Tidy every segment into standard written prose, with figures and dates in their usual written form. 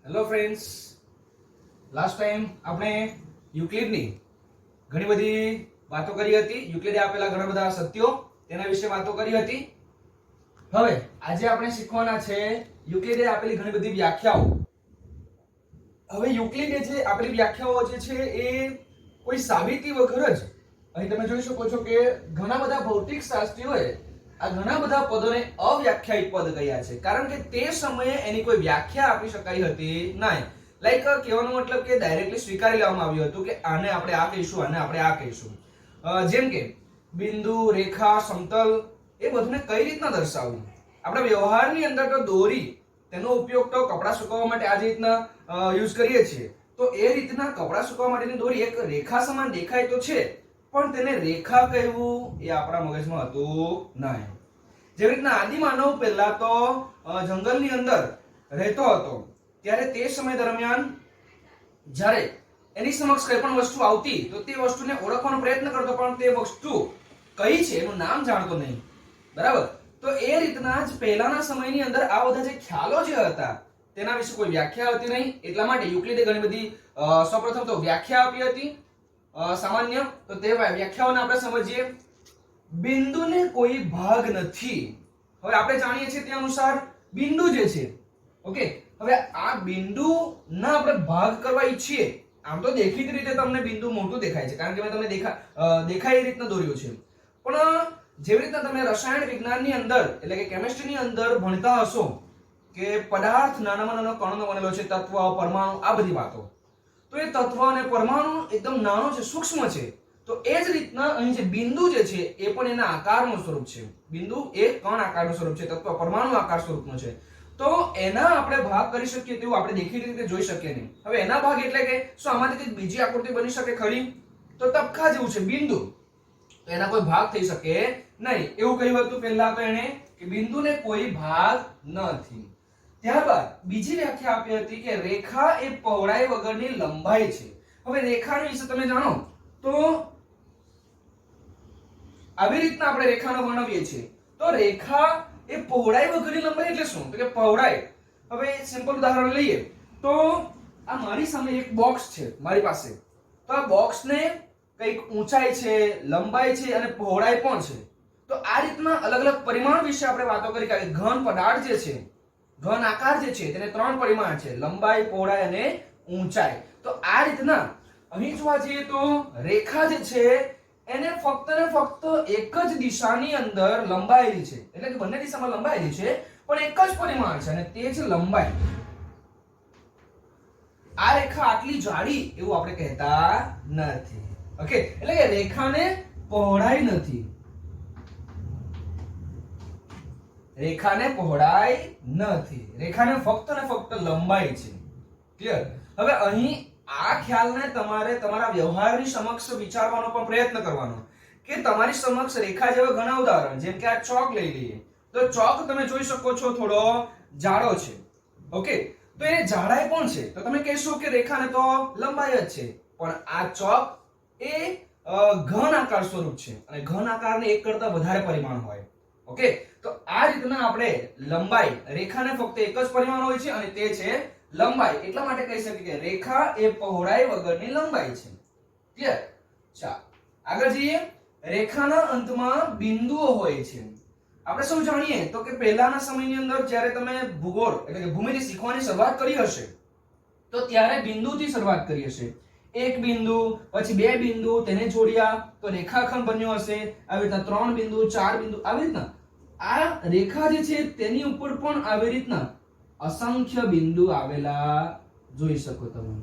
Hello friends, last time આપણે યુક્લિડની ઘણી બધી વાતો કરી હતી. યુક્લિડે આપેલા ઘણા બધા સત્યો તેના વિશે વાતો કરી હતી. હવે આજે આપણે શીખવાના છે યુક્લિડે આપેલી ઘણી બધી વ્યાખ્યાઓ. હવે યુક્લિડે જે આપેલી વ્યાખ્યાઓ જે છે એ કોઈ સાબિતી વગર જ અહીં તમે જોઈ શકો છો કે ઘણા બધા ભૌતિક શાસ્ત્રીઓએ આ ઘણા બધા પદોને અવ્યાખ્યાયિત પદ કહ્યા છે, કારણ કે તે સમયે એની કોઈ વ્યાખ્યા આપી શકાઈ હતી નહીં. લાઈક કહેવાનો મતલબ કે ડાયરેક્ટલી સ્વીકારી લેવામાં આવ્યું હતું કે આને આપણે આ કહીશું, આને આપણે આ કહીશું. જેમ કે બિંદુ, રેખા, સમતલ એ બધુંને કઈ રીતના દર્શાવવું. આપણે વ્યવહારની અંદર તો દોરી તેનો ઉપયોગ તો કપડાં સુકવવા માટે આ રીતના યુઝ કરીએ છીએ. તો એ રીતના કપડાં સુકવવા માટેની દોરી એક રેખા સમાન દેખાય તો છે, પણ તેને રેખા કહેવું એ આપણા મગજમાં હતું નહીં. જેવી રીતના આદિમાનવ પહેલા તો જંગલની અંદર રહેતો હતો, ત્યારે તે સમય દરમિયાન જ્યારે એની સમક્ષ કોઈ પણ વસ્તુ આવતી તો તે વસ્તુને ઓળખવાનો પ્રયત્ન કરતો, પણ તે વસ્તુ કઈ છે એનું નામ જાણતો નહીં. બરાબર? તો એ રીતના જ પહેલાના સમયની અંદર આ બધા જે ખ્યાલો જે હતા તેના વિશે કોઈ વ્યાખ્યા હતી નહીં. એટલા માટે યુક્લિડે ઘણી બધી સૌપ્રથમ તો વ્યાખ્યા આપી હતી સામાન્ય. તો તે વ્યાખ્યાઓને આપણે સમજીએ. બિંદુને કોઈ ભાગ નથી. હવે આપણે જાણીએ છીએ તે અનુસાર બિંદુ જે છે, ઓકે, હવે આ બિંદુ ના આપણે ભાગ કરવા ઈચ્છીએ, આમ તો દેખીતી રીતે તમને બિંદુ મોટું દેખાય છે, કારણ કે મેં તમને દેખાય એ રીતના દોર્યું છે. પણ જેવી રીતના તમે રસાયણ વિજ્ઞાનની અંદર એટલે કે કેમિસ્ટ્રીની અંદર ભણતા હશો કે પદાર્થ નાનામાં નાનો કણનો બનેલો છે, તત્વ, પરમાણુ, આ બધી વાતો. તો એ તત્વ અને પરમાણુ એકદમ નાનો છે, સૂક્ષ્મ છે. તો એ જ રીતના અહીં જે બિંદુ જે છે એ પણ એના આકારનું સ્વરૂપ છે. બિંદુ એ કણ આકારનું સ્વરૂપ છે, તત્વ પરમાણુ આકાર સ્વરૂપનું છે. તો એના આપણે ભાગ કરી શકીએ તેવું આપણે દેખીતી રીતે જોઈ શકીએ નહીં. હવે એના ભાગ એટલે કે શું આમાંથી કંઈક બીજી આકૃતિ બની શકે ખરી? તો તબખા જેવું છે બિંદુ, તો એના કોઈ ભાગ થઈ શકે નહીં. એવું કહ્યું હતું પહેલા તો એને કે બિંદુને કોઈ ભાગ નથી. ત્યારબાદ બીજી વ્યાખ્યા આપી હતી કે રેખા એ પહોળાઈ વગરની લંબાઈ છે. હવે રેખાની વિશે તમે જાણો તો આવી રીતના આપણે રેખાને વર્ણવીએ છીએ. તો રેખા એ પહોળાઈ વગરની લંબાઈ એટલે શું? તો કે પહોળાઈ. હવે સિમ્પલ ઉદાહરણ લઈએ તો આ મારી સામે એક બોક્સ છે મારી પાસે. તો આ બોક્સને કઈક ઊંચાઈ છે, લંબાઈ છે અને પહોળાઈ પણ છે. તો આ રીતના અલગ અલગ પરિમાણ વિશે આપણે વાતો કરી કે ઘન પદાર્થ જે છે, ઘન આકાર જે છે તેને 3 પરિમાણ છે, લંબાઈ, પહોળાઈ અને ઊંચાઈ. તો આ રીતના અહીં જોવા જઈએ તો રેખા જે છે એને ફક્ત ને ફક્ત એક જ દિશાની અંદર લંબાયેલી છે, એટલે કે બંને દિશામાં લંબાયેલી છે, પણ એક જ પરિમાણ છે અને તે છે લંબાઈ. આ રેખા આટલી જાડી એવું આપણે કહેતા નથી. ઓકે, એટલે કે રેખાને પહોળાઈ નથી, રેખાને પહોળાઈ નથી, રેખાને ફક્ત ને ફક્ત લંબાઈ છે. ક્લિયર? હવે અહીં આ ખ્યાલને તમારે તમારા વ્યવહારની સમક્ષ વિચારવાનો પણ પ્રયત્ન કરવાનો કે તમારી સમક્ષ રેખા જેવા ઘણા ઉદાહરણ, જેમ કે આ ચોક લઈ લઈએ તો ચોક તમે જોઈ શકો છો થોડો જાડો છે, ઓકે, તો એ જાડાઈ પણ છે. તો તમે કહેશો કે રેખાને તો લંબાઈ જ છે, પણ આ ચોક એ ઘન આકાર સ્વરૂપ છે અને ઘન આકારને એક કરતા વધારે પરિમાણ હોય. ઓકે, તો આ રીતના આપણે લંબાઈ, રેખાને ફક્ત એક જ પરિમાણ હોય છે અને તે છે લંબાઈ. એટલા માટે કહી શકીએ કે રેખા એ પહોળાઈ વગરની લંબાઈ છે. ક્લિયર? ચાલો આગળ જઈએ. રેખાના અંતમાં બિંદુઓ હોય છે. આપણે સૌ જાણીએ તો કે પહેલાના સમયની અંદર જ્યારે તમે ભૂગોળ એટલે કે ભૂમિતિ શીખવાની શરૂઆત કરી હશે તો ત્યારે બિંદુથી શરૂઆત કરી હશે. એક બિંદુ, પછી 2 બિંદુ, તેને જોડ્યા તો રેખાખંડ બન્યો હશે. આવી રીતના 3 બિંદુ, 4 બિંદુ, આવી રીતના આ રેખા જે છે તેની ઉપર પણ આવી રીતના અસંખ્ય બિંદુ આવેલા જોઈ શકો તમે.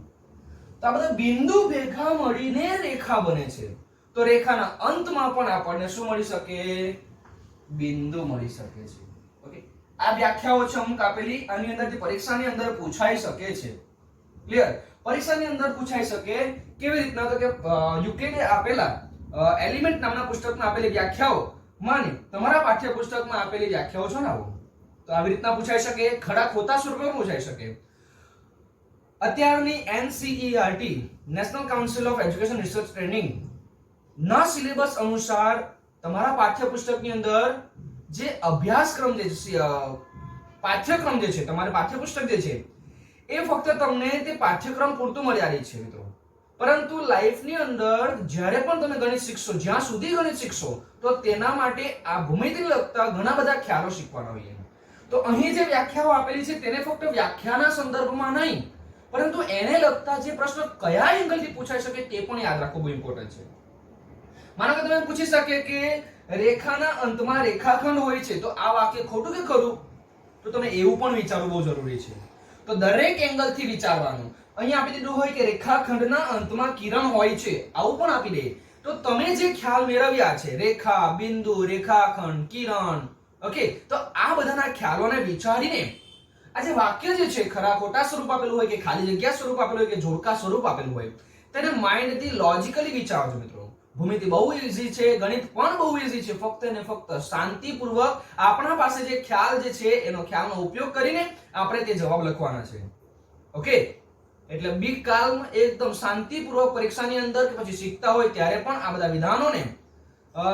તો આ બધા બિંદુ ભેગા મળીને રેખા બને છે. તો રેખાના અંતમાં પણ આપણને શું મળી શકે? બિંદુ મળી શકે છે. ઓકે, આ વ્યાખ્યાઓ છે અમુક આપેલી, આની અંદરથી પરીક્ષાની અંદર પૂછાઈ શકે છે. ક્લિયર? પરીક્ષાની અંદર પૂછાઈ શકે. કેવી રીતના? તો કે યુક્લિડે આપેલા એલિમેન્ટ નામના પુસ્તકમાં આપેલી વ્યાખ્યાઓ માની તમારા પાઠ્યપુસ્તકમાં આપેલી વ્યાખ્યાઓ જણાવો. તો આવી રીતના પૂછાઈ શકે, ખડા ખોટા સ્વરૂપે પૂછાઈ શકે. અત્યારની NCERT national council of education research training ના સિલેબસ અનુસાર તમારા પાઠ્યપુસ્તકની અંદર જે અભ્યાસક્રમ જે પાઠ્યક્રમ જે છે, તમારે પાઠ્યપુસ્તક જે છે એ ફક્ત તમને તે પાઠ્યક્રમ પૂરતું મર્યાદિત છે મિત્રો. પરંતુ લાઈફની અંદર જ્યારે પણ તમે ગણિત શીખશો, જ્યાં સુધી ગણિત શીખશો, તો તેના માટે આ ભૂમિતિને લગતા ઘણા બધા ખ્યાલો શીખવાના હોય. તો અહીં જે વ્યાખ્યાઓ આપેલી છે તેને ફક્ત વ્યાખ્યાના સંદર્ભમાં નહીં, પરંતુ એને લગતા જે પ્રશ્ન કયા એંગલથી પૂછાઈ શકે તે પણ યાદ રાખવું બહુ ઇમ્પોર્ટન્ટ છે. માનો કે તમે પૂછી શકે કે રેખાના અંતમાં રેખાખંડ હોય છે, તો આ વાક્ય ખોટું કે ખરું? તો તમે એવું પણ વિચારવું બહુ જરૂરી છે. તો દરેક એંગલથી વિચારવાનું. અહીં આપી દીધું હોય કે રેખાખંડના અંતમાં કિરણ હોય છે, આવું પણ આપી દે, તો તમે જે ખ્યાલ મેળવ્યા છે, રેખા, બિંદુ, રેખાખંડ, કિરણ, ઓકે, તો આ બધાના ખ્યાલોને વિચારીને આ જે વાક્ય જે છે ખરા ખોટા સ્વરૂપ આપેલું હોય કે ખાલી જગ્યા સ્વરૂપ આપેલું હોય કે જોડકા સ્વરૂપ આપેલું હોય, તેને માઇન્ડથી લોજિકલી વિચારજો મિત્રો. ભૂમિતિ બહુ ઈઝી છે, ગણિત પણ બહુ ઈઝી છે. ફક્ત ને ફક્ત શાંતિપૂર્વક આપણા પાસે જે ખ્યાલ જે છે એનો ખ્યાલનો ઉપયોગ કરીને આપણે તે જવાબ લખવાના છે. ઓકે, એટલે બી કાલ્મ, એકદમ શાંતિપૂર્વક પરીક્ષાની અંદર કે પછી શીખતા હોય ત્યારે પણ આ બધા વિધાનોને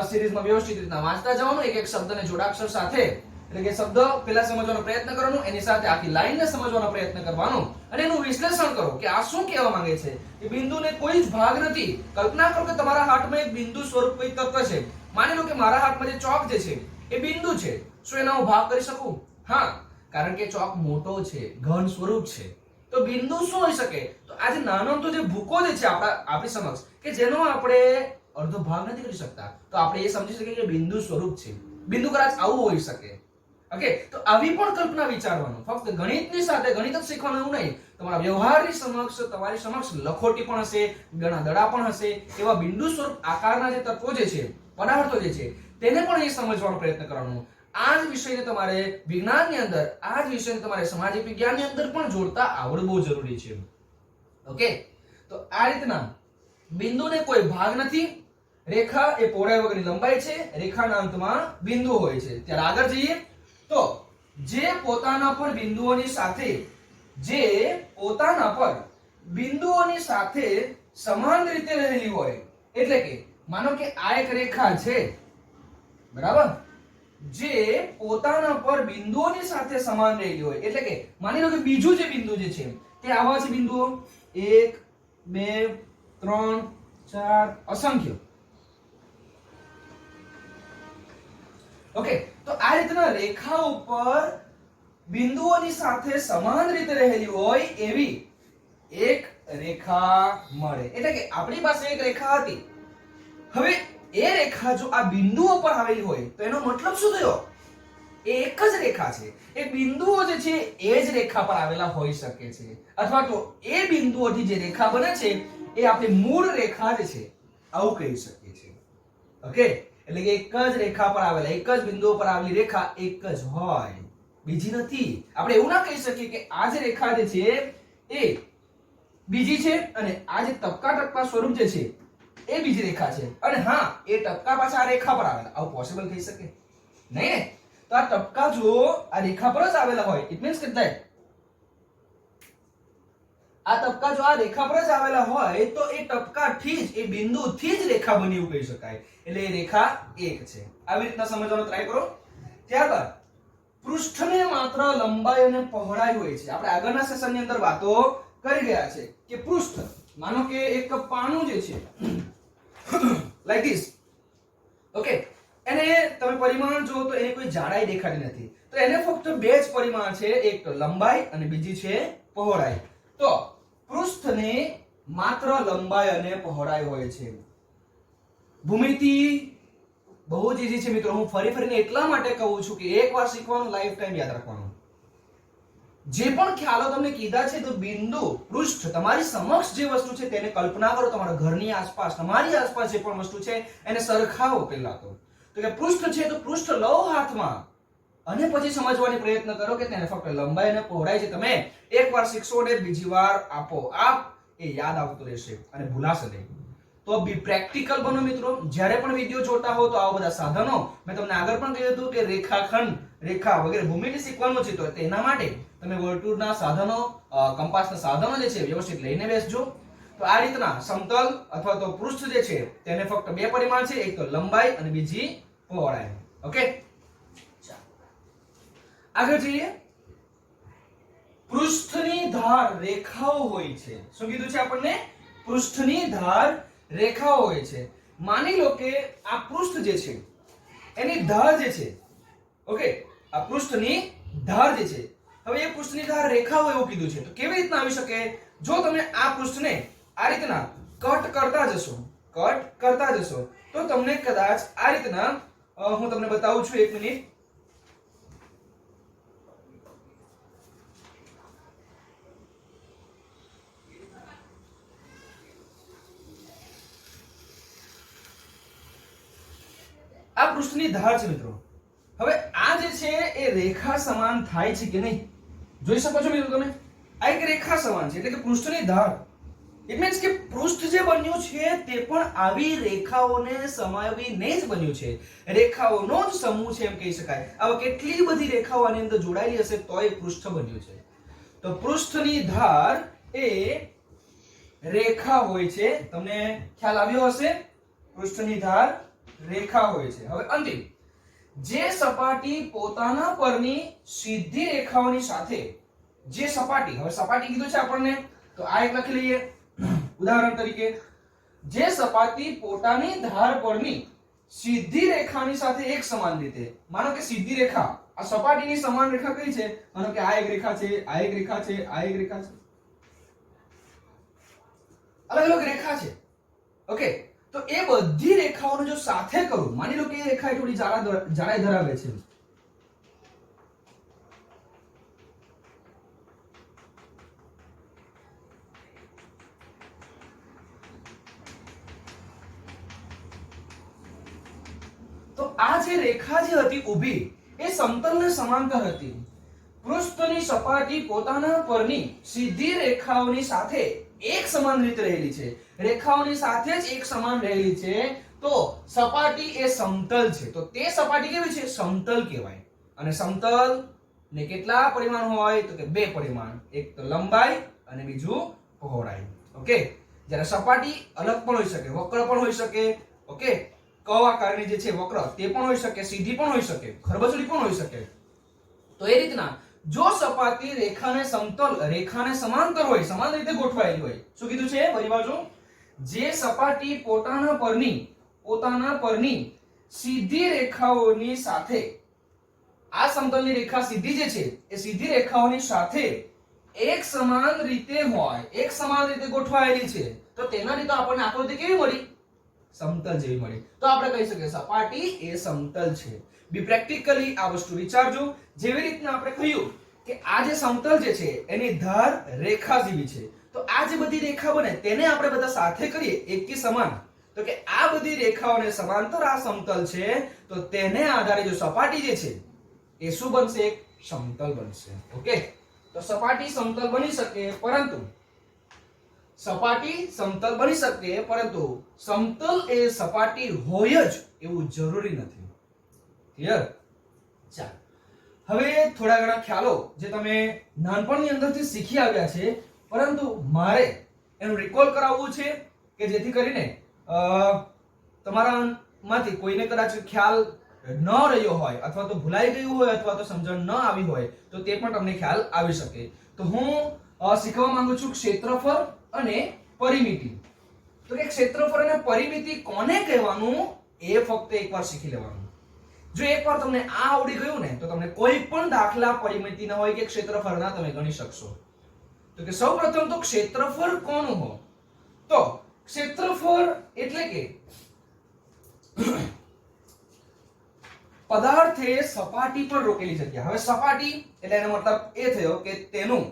સિરીઝમાં વ્યવસ્થિત રીતના વાંચતા જવાનું, એક એક શબ્દને જોડાક્ષર સાથે, એટલે કે શબ્દ પહેલા સમજવાનો પ્રયત્ન કરવાનો, એની સાથે આખી લાઈનને સમજવાનો પ્રયત્ન કરવાનો અને એનું વિશ્લેષણ કરો કે આ શું કહેવા માંગે છે. એ બિંદુને કોઈ જ ભાગ નથી. કલ્પના કરો કે તમારા હાથમાં એક બિંદુ સ્વરૂપ કોઈ તત્વ છે. માની લો કે મારા હાથમાં જે ચોક જે છે એ બિંદુ છે. શું એનો હું ભાગ કરી શકું? હા, કારણ કે ચોક મોટો છે, ઘન સ્વરૂપ છે. તો બિંદુ શું હોઈ શકે? તો આજે નાનો તો જે ભૂકો જે છે આપણી સમક્ષ, કે જેનો આપણે અડધો ભાગ નથી કરી શકતા, તો આપણે એ સમજી શકીએ કે બિંદુ સ્વરૂપ છે. બિંદુ કદાચ આવું હોઈ શકે. ઓકે, તો આવી પણ કલ્પના વિચારવાનું. ફક્ત ગણિતની સાથે ગણિત જ શીખવાનું એવું નહીં, તમારા વ્યવહારની સમક્ષ, તમારી સમક્ષ લખોટી પણ હશે, ગણા દડા પણ હશે. એવા બિંદુ સ્વરૂપ આકારના જે તત્વો જે છે, પદાર્થો જે છે, તેને પણ એ સમજવાનો પ્રયત્ન કરવાનો. આ જ વિષયને તમારે વિજ્ઞાનની અંદર, આ જ વિષયને તમારે સામાજિક વિજ્ઞાનની અંદર પણ જોડતા આવડવું બહુ જરૂરી છે. ઓકે, તો આ રીતના બિંદુને કોઈ ભાગ નથી. રેખા એ પહોળાઈ વગરની લંબાઈ છે. રેખાના અંતમાં બિંદુ હોય છે. ત્યારે આગળ જઈએ તો જે પોતાના પર બિંદુઓની સાથે સમાન રીતે રહેલી હોય, એટલે કે માનો કે આ એક રેખા છે, બરાબર, જે પોતાના પર બિંદુઓની સાથે સમાન રહેલી હોય, એટલે કે માની લો કે બીજું જે બિંદુ જે છે તે આવા છે બિંદુઓ 1 2 3 4 અસંખ્ય. ઓકે, તો આ રીતના રેખા ઉપર બિંદુઓની સાથે સમાન રીતે રહેલી હોય એવી એક રેખા મળે. એટલે કે આપણી પાસે એક રેખા હતી. હવે એ રેખા જો આ બિંદુઓ પર આવેલી હોય તો એનો મતલબ શું થયો? એ એક જ રેખા છે. એ બિંદુઓ જે છે એ જ રેખા પર આવેલા હોઈ શકે છે, અથવા તો એ બિંદુઓથી જે રેખા બને છે એ આપણી મૂળ રેખા જ છે, આવું કહી શકીએ છીએ. ઓકે, એટલે કે એક જ રેખા પર આવેલા, એક જ બિંદુ પર આવેલી રેખા એક જ હોય, બીજી નથી. આપણે એવું ના કહી શકીએ કે આ જે રેખા જે છે એ બીજી છે અને આ જે ટપકા ટપકા સ્વરૂપ જે છે એ બીજી રેખા છે, અને હા એ ટપકા પાછા આ રેખા પર આવેલા. આવું પોસિબલ થઈ શકે નહીં ને? તો આ ટપકા જો આ રેખા પર જ આવેલા હોય, ઇટ મીન્સ કે આ ટપકા જો આ રેખા પર જ આવેલા હોય તો એ ટપકાથી જ, એ બિંદુથી જ રેખા બની એવું કહી શકાય. એટલે એ રેખા એક છે. આવી રીતના સમજવાનો ટ્રાય કરો. ત્યારબાદ પૃષ્ઠને માત્ર લંબાઈ અને પહોળાઈ હોય છે. આપણે આગળના સેશનની અંદર વાતો કરી રહ્યા છે કે પૃષ્ઠ, માનો કે એક પાનું જે છે લાઈક ધીસ, ઓકે, એને તમે પરિમાણ જો તો એની કોઈ જાડાઈ દેખાતી નથી, તો એને ફક્ત બે જ પરિમાણ છે, એક લંબાઈ અને બીજી છે પહોળાઈ. તો પૃષ્ઠને માત્ર લંબાઈ અને પહોળાઈ હોય છે. ભૂમિતિ બહુ જ ઈઝી છે મિત્રો. હું ફરીને એટલા માટે કહું છું કે એકવાર શીખવાનું, લાઈફ ટાઈમ યાદ રાખવાનું. જે પણ ખ્યાલો તમને કીધા છે, તો બિંદુ, પૃષ્ઠ, તમારી સમક્ષ જે વસ્તુ છે તેને કલ્પના કરો. તમારા ઘરની આસપાસ, તમારી આસપાસ જે પણ વસ્તુ છે એને સરખાવો. પહેલા તો કે પૃષ્ઠ છે તો પૃષ્ઠ લો હાથમાં અને પછી સમજવાની પ્રયત્ન કરો કે તેને ફક્ત લંબાઈ અને પહોળાઈ છે. તમે એકવાર શીખશો ને બીજી વાર આપોઆપ એ યાદ આવતું રહેશે અને ભૂલાશે નહીં. તો બી પ્રેક્ટિકલ બનો મિત્રો. જ્યારે પણ વિડિયો જોતા હો તો આવા બધા સાધનો, મેં તમને આગળ પણ કહ્યું હતું કે રેખાખંડ, રેખા વગેરે ભૂમિતિ શીખવાનું છે, તો તેના માટે તમે વર્તુળના સાધનો, કંપાસના સાધનો જે છે વ્યવસ્થિત લઈને બેસજો. તો આ રીતના સમતલ અથવા તો પૃષ્ઠ જે છે તેને ફક્ત બે પરિમાણ છે, એક તો લંબાઈ અને બીજી પહોળાઈ. ઓકે, આગળ જઈએ. પૃષ્ઠની ધાર રેખાઓ હોય છે. શું કીધું છે આપણને? પૃષ્ઠની ધાર રેખાઓ હોય છે. માની લો કે આ પૃષ્ઠ જે છે એની ધાર જે છે, ઓકે, આ પૃષ્ઠની ધાર જે છે, હવે એ પૃષ્ઠની ધાર રેખાઓ એવું કીધું છે. તો કેવી રીતના આવી શકે? જો તમે આ પૃષ્ઠને આ રીતના કટ કરતા જશો તો તમને કદાચ આ રીતના હું તમને બતાવું છું, 1 મિનિટ. આ પૃષ્ઠની ધાર છે મિત્રો. હવે આ જે છે એ રેખા સમાન થાય છે કે નહીં જોઈ શકો છો મિત્રો તમે. આ એક રેખા સમાન છે એટલે કે પૃષ્ઠની ધાર. ઇટ મીન્સ કે પૃષ્ઠ જે બન્યું છે તે પણ આવી રેખાઓને સમાવીને જ બન્યું છે. રેખાઓનો જ સમૂહ છે એમ કહી શકાય. આવા કેટલી બધી રેખાઓ આની અંદર જોડાયેલી હશે તો એ પૃષ્ઠ બન્યું છે. તો પૃષ્ઠની ધાર એ રેખા હોય છે. તમને ખ્યાલ આવ્યો હશે? પૃષ્ઠની ધાર રેખા હોય છે. હવે અંતિમ, જે સપાટી પોતાના પરની સીધી રેખાઓની સાથે, જે સપાટી, હવે સપાટી કીધું છે આપણને તો આ એક લખી લઈએ ઉદાહરણ તરીકે. જે સપાટી પોતાની ધાર પરની સીધી રેખાની સાથે એક સમાન રીતે, માનો કે સીધી રેખા, આ સપાટીની સમાન રેખા કઈ છે? માનો કે આ એક રેખા છે, આ એક રેખા છે, આ એક રેખા છે, અલગ અલગ રેખા છે. ઓકે, તો એ બધી રેખાઓને જો સાથે કરું, માની લો કે એ રેખા થોડી જાડાઈ ધરાવે છે, તો આ જે રેખા જે હતી ઊભી એ સમતલને સમાંતર હતી. પૃષ્ઠની સપાટી પોતાના પરની સીધી રેખાઓની સાથે એક સમાન રીતે રહેલી છે. રેખાઓની સાથે જ એક સમાન રહેલી છે તો સપાટી એ સમતલ છે. તો તે સપાટી કેવી છે? સમતલ કહેવાય. અને સમતલ ને કેટલા પરિમાણ હોય? તો કે 2 પરિમાણ, એક તો લંબાઈ અને બીજું પહોળાઈ. ઓકે, જ્યારે સપાટી અલગ પણ હોઈ શકે, વક્ર પણ હોઈ શકે. ઓકે, કર્વ આકારની જે છે વક્ર તે પણ હોઈ શકે, સીધી પણ હોઈ શકે, ખરબચડી પણ હોઈ શકે. તો એ રીતના જો સપાટી રેખાને સમાંતર હોય, સમાન રીતે ગોઠવાયેલી હોય, શું કીધું છે બધી બાજુ? જે સપાટી પોતાના પરની સીધી રેખાઓની સાથે, આ સમતલની રેખા સીધી જે છે એ સીધી રેખાઓની સાથે એક સમાન રીતે હોય, એક સમાન રીતે ગોઠવાયેલી છે, તો તેનાથી તો આપણને આકૃતિ કેવી મળી? સમતલ જેવી મળી. તો આપણે કહી શકીએ સપાટી એ સમતલ છે. બી પ્રેક્ટિકલી આ વસ્તુ વિચારજો. જેવી રીતના આપણે કહ્યું કે આ જે સમતલ જે છે એની ધાર રેખા જેવી છે, તો આ જે બધી રેખા બને તેને આપણે બધા સાથે કરીએ એકી સમાન, તો કે આ બધી રેખાઓને સમાંતર આ સમતલ છે, તો તેને આધારે જો સપાટી જે છે એ શું બનશે? સમતલ બનશે. ઓકે, તો સપાટી સમતલ બની શકે, પરંતુ સમતલ એ સપાટી હોય જ એવું જરૂરી નથી. ક્લિયર? ચાલો, હવે થોડા ઘણા ખ્યાલો જે તમે નાનપણની અંદરથી શીખી આવ્યા છે, પરંતુ મારે એનું રિકોલ કરાવવું છે કે જેથી કરીને તમારામાંથી કોઈને કદાચ ખ્યાલ ન રહ્યો હોય, અથવા તો ભૂલાઈ ગયું હોય, અથવા તો સમજણ ન આવી હોય, તો તે પણ તમને ખ્યાલ આવી શકે. તો હું શીખવા માંગુ છું ક્ષેત્રફળ અને પરિમિતિ. તો કે ક્ષેત્રફળ અને પરિમિતિ કોને કહેવાનું એ ફક્ત એકવાર શીખી લેવાનું. જો એકવાર તમને આ આવડી ગયું ને તો તમને કોઈ પણ દાખલા પરિમિતિના હોય કે ક્ષેત્રફળના તમે ગણી શકશો. તો કે સૌપ્રથમ તો ક્ષેત્રફળ કોનું હોય? તો ક્ષેત્રફળ એટલે કે પદાર્થે સપાટી પર રોકેલી જગ્યા. હવે સપાટી એટલે એનો મતલબ એ થયો કે તેનું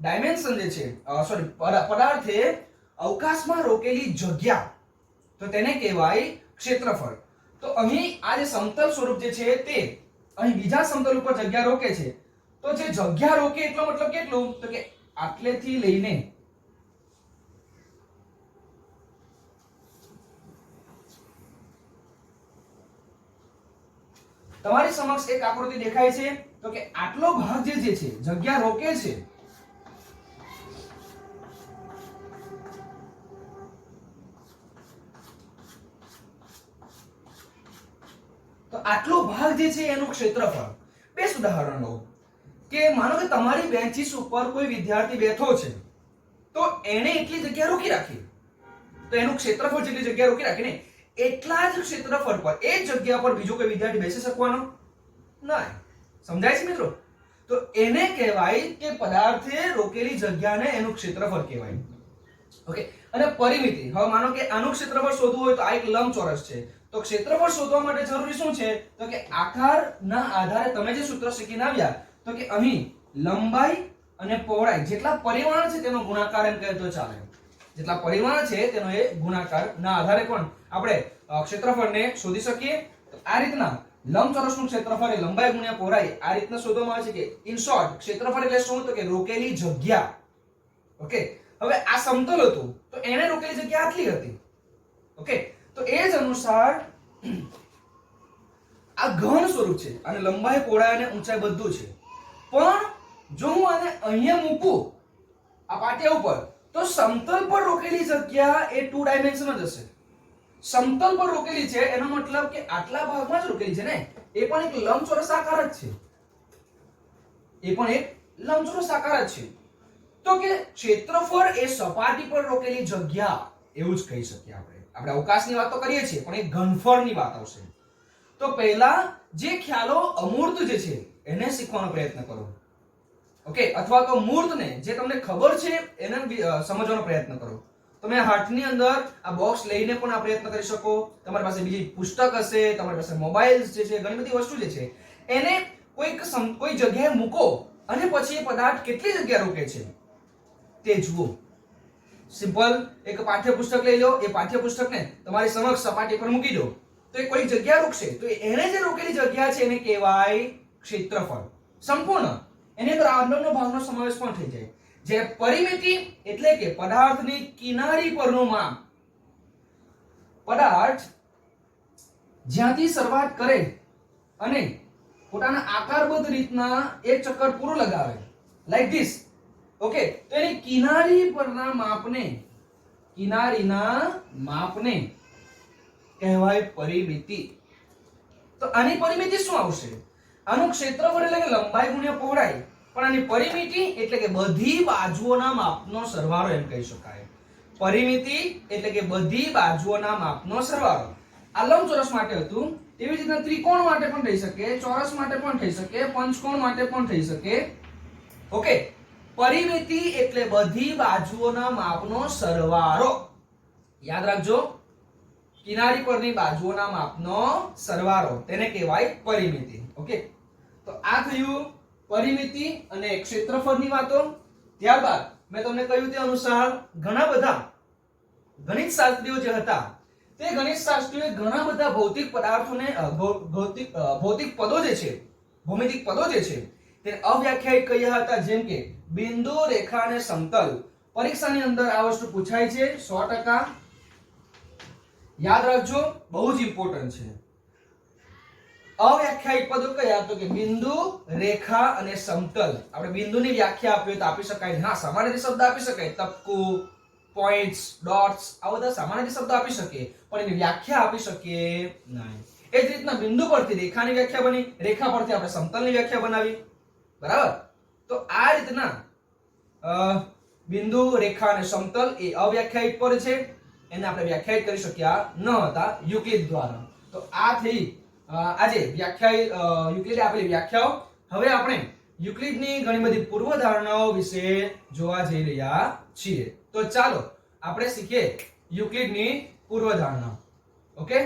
ડાયમેન્શન જે છે, પદાર્થે અવકાશમાં રોકેલી જગ્યા, તો તેને કહેવાય ક્ષેત્રફળ. તો અહીં આ જે સમતલ સ્વરૂપ જે છે તે અહીં બીજા સમતલ ઉપર જગ્યા રોકે છે, તો જે જગ્યા રોકે એટલો મતલબ કેટલું? તો કે આટલેથી લઈને તમારી સમક્ષ એક આકૃતિ દેખાય છે, તો કે આટલો ભાગ જે છે જગ્યા રોકે છે, તો આટલો ભાગ જે છે એનું ક્ષેત્રફળ. બે ઉદાહરણ લો. કે માનો કે તમારી બેન્ચીસ ઉપર કોઈ વિદ્યાર્થી બેઠો છે તો એને એટલી જગ્યા રોકી રાખી, તો એનું ક્ષેત્રફળ જેટલી જગ્યા રોકી રાખીને એટલા જ ક્ષેત્રફળ પર એ જગ્યા પર બીજો કોઈ વિદ્યાર્થી બેસી શકવાનો નહીં. સમજાય છે મિત્રો? તો એને કહેવાય કે પદાર્થે રોકેલી જગ્યાને એનું ક્ષેત્રફળ કહેવાય. ઓકે, અને પરિમિતિ. હવે માનો કે આનું ક્ષેત્રફળ શોધવું હોય તો આ એક લંબચોરસ છે, તો ક્ષેત્રફળ શોધવા માટે જરૂરી શું છે? તો કે આકારના આધારે તમે જે સૂત્ર શીખીને આવ્યા, તો કે અહીં લંબાઈ અને પહોળાઈ જેટલા પરિમાણ છે તેનો ગુણાકાર એમ કહે તો ચાલે. જેટલા પરિમાણ છે તેનો એ ગુણાકાર ના આધારે પણ આપણે ક્ષેત્રફળને શોધી શકીએ. તો આ રીતના લંબચોરસનું ક્ષેત્રફળ એ લંબાઈ ગુણ્યા પહોળાઈ આ રીતના શોધવામાં આવે છે. કે ઇન શોર્ટ ક્ષેત્રફળ એટલે શું? તો કે રોકેલી જગ્યા. ઓકે, હવે આ સમતલ હતું તો એને રોકેલી જગ્યા આટલી હતી. ઓકે, તો એ જ અનુસાર આ ઘન સ્વરૂપ છે અને લંબાઈ પહોળાઈ અને ઊંચાઈ બધું છે. પણ જો હું આને અહીંયા મૂકું આ પાટિયા ઉપર, તો સમતલ પર રોકેલી જગ્યા એ 2 ડાયમેન્શન જ હશે. સમતલ પર રોકેલી છે એનો મતલબ કે આટલા ભાગમાં જ રોકેલી છે ને, એ પણ એક લંબચોરસ આકાર જ છે. એ પણ એક લંબચોરસ આકાર જ છે. તો કે ક્ષેત્રફળ એ સપાટી પર રોકેલી જગ્યા એવું જ કહી શકીએ આપણે. આપણે અવકાશની વાત તો કરીએ છીએ પણ એ ઘનફળની વાત આવશે. તો પહેલા જે ખ્યાલો અમૂર્ત જે છે એને શીખવાનો પ્રયત્ન કરો. ઓકે, અથવા તો મૂર્તને જે તમને ખબર છે એને સમજવાનો પ્રયત્ન કરો. તમે હાથની અંદર આ બોક્સ લઈને પણ આ પ્રયત્ન કરી શકો. તમારી પાસે બીજી પુસ્તક હશે, તમારી પાસે મોબાઈલ જે છે, ઘણી બધી વસ્તુ જે છે એને કોઈ જગ્યાએ મૂકો અને પછી એ પદાર્થ કેટલી જગ્યા રોકે છે તે જુઓ. સિમ્પલ એક પાઠ્યપુસ્તક લઈ લો, એ પાઠ્યપુસ્તકને તમારી સમક્ષ સપાટી પર મૂકી દો તો એ કોઈ જગ્યા રોકશે, તો એને જે રોકેલી જગ્યા છે એને કહેવાય ક્ષેત્રફળ સંપૂર્ણ. એની અંદર અંદરનો ભાગનો સમાવેશ પણ થઈ જાય. જે પરિમિતિ એટલે કે પદાર્થની કિનારી પરનું માપ. પદાર્થ જ્યાંથી શરૂઆત કરે અને પોતાના આકારબદ્ધ રીતના એક ચક્કર પૂરું લગાવે લાઈક ધીસ. ઓકે, તો એની કિનારી પરના માપને, કિનારીના માપને કહેવાય પરિમિતિ. તો આની પરિમિતિ શું આવશે? આનું ક્ષેત્રફળ એટલે કે લંબાઈ ગુણ્યા પહોળાઈ, પણ આની પરિમિતિ એટલે કે બધી બાજુઓના માપનો સરવાળો એમ કહી શકાય. પરિમિતિ એટલે કે બધી બાજુઓના માપનો સરવાળો. આ લંબચોરસ માટે હતું, તેવી જ રીતના ત્રિકોણ માટે પણ થઈ શકે, ચોરસ માટે પણ થઈ શકે, પંચકોણ માટે પણ થઈ શકે. ઓકે, પરિમિતિ એટલે બધી બાજુઓના માપનો સરવાળો. યાદ રાખજો, કિનારી પરની બાજુઓના માપનો સરવાળો તેને કહેવાય પરિમિતિ. ઓકે, તો આ થયું પરિમિતિ અને ક્ષેત્રફળની વાતો. ત્યારબાદ મેં તમને કહ્યું તે અનુસાર ઘણા બધા ગણિત શાસ્ત્રીઓ જે હતા તે ગણિત શાસ્ત્રીઓએ ઘણા બધા ભૌતિક પદાર્થોને ભૌતિક પદો જે છે, ભૌમિતિક પદો જે છે તેને અવ્યાખ્યાયિત કર્યા હતા. જેમ કે બિંદુ, રેખા અને સમતલ. પરીક્ષાની અંદર આ વસ્તુ પૂછાય છે 100%. યાદ રાખજો, બહુ જ ઇમ્પોર્ટન્ટ છે. અવ્યાખ્યાયિત પદો કયા? તો કે બિંદુ, રેખા અને સમતલ. આપણે બિંદુની વ્યાખ્યા આપી તો આપી શકાય. હા, સામાન્ય રીતે શબ્દ આપી શકાય, તબકુ, પોઈન્ટ્સ, ડોટ્સ, આ બધા સામાન્ય રીતે શબ્દ આપી શકીએ, પણ એની વ્યાખ્યા આપી શકીએ નહીં. એ જ રીતના બિંદુ પરથી રેખાની વ્યાખ્યા બની, રેખા પરથી આપણે સમતલની વ્યાખ્યા બનાવી. બરાબર? તો આ રીતના બિંદુ, રેખા અને સમતલ એ અવ્યાખ્યાયિત પદ છે, એને આપણે વ્યાખ્યાયિત કરી શક્યા ન હતા યુક્લિડ દ્વારા. તો આ થઈ આજે યુક્લિડે આપેલી વ્યાખ્યાઓ. હવે આપણે યુક્લિડની ઘણી બધી પૂર્વધારણાઓ વિશે જોવા જઈ રહ્યા છીએ. તો ચાલો આપણે શીખીએ યુક્લિડની પૂર્વધારણા. ઓકે,